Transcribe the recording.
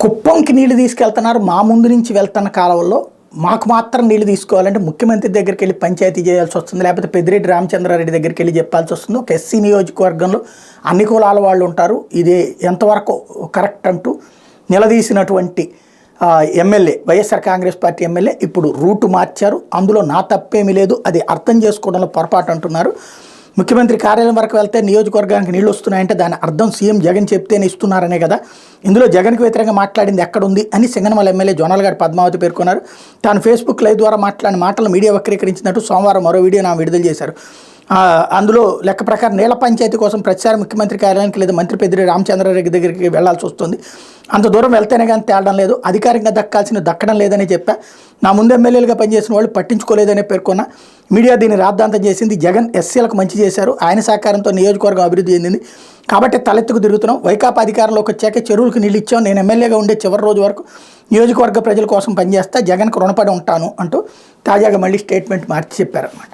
కుప్పంకి నీళ్లు తీసుకెళ్తున్నారు, మా ముందు నుంచి వెళ్తున్న కాలంలో మాకు మాత్రం నీళ్లు తీసుకోవాలంటే ముఖ్యమంత్రి దగ్గరికి వెళ్ళి పంచాయతీ చేయాల్సి వస్తుంది, లేకపోతే పెద్దిరెడ్డి రామచంద్రారెడ్డి దగ్గరికి వెళ్ళి చెప్పాల్సి వస్తుంది. ఒక ఎస్సీ నియోజకవర్గంలో అన్ని కులాల వాళ్ళు ఉంటారు, ఇదే ఎంతవరకు కరెక్ట్ అంటూ నిలదీసినటువంటి MLA YSR Congress party MLA ఇప్పుడు రూటు మార్చారు. అందులో నా తప్పేమీ లేదు, అది అర్థం చేసుకోవడంలో పొరపాటు అంటున్నారు. ముఖ్యమంత్రి కార్యాలయం వరకు వెళ్తే నియోజకవర్గానికి నీళ్ళు వస్తున్నాయంటే దాని అర్థం సీఎం జగన్ చెప్తేనే ఇస్తున్నారనే కదా. ఇందులో జగన్కి వ్యతిరేకంగా మాట్లాడింది ఎక్కడుంది అని సింగనమల ఎమ్మెల్యే జొన్నలగడ్డ పద్మావతి పేర్కొన్నారు. తాను ఫేస్బుక్ లైవ్ ద్వారా మాట్లాడిన మాటలు మీడియా వక్రీకరించినట్టు సోమవారం మరో వీడియో విడుదల చేశారు. అందులో లెక్క ప్రకారం నీళ్ల పంచాయతీ కోసం ప్రతిసారి ముఖ్యమంత్రి కార్యాలయానికి లేదా మంత్రి పెద్దిరెడ్డి రామచంద్రారెడ్డి దగ్గరికి వెళ్లాల్సి వస్తుంది. అంత దూరం వెళ్తేనే కానీ తేలడం లేదు, అధికారికంగా దక్కాల్సిన దక్కడం లేదని చెప్పా. నా ముందు ఎమ్మెల్యేలుగా పనిచేసిన వాళ్ళు పట్టించుకోలేదని పేర్కొన్నా. మీడియా దీన్ని రాద్ధాంతం చేసింది. జగన్ ఎస్సీలకు మంచి చేశారు, ఆయన సహకారంతో నియోజకవర్గం అభివృద్ధి చెందింది కాబట్టి తలెత్తుకు తిరుగుతున్నాం. వైకాపా అధికారంలోకి వచ్చాక చెరువులకు నీళ్ళు ఇచ్చాం, నేను ఎమ్మెల్యేగా ఉండే చివరి రోజు వరకు నియోజకవర్గ ప్రజల కోసం పనిచేస్తా, జగన్కు రుణపడి ఉంటాను అంటూ తాజాగా మళ్ళీ స్టేట్మెంట్ మార్చి చెప్పారన్నమాట.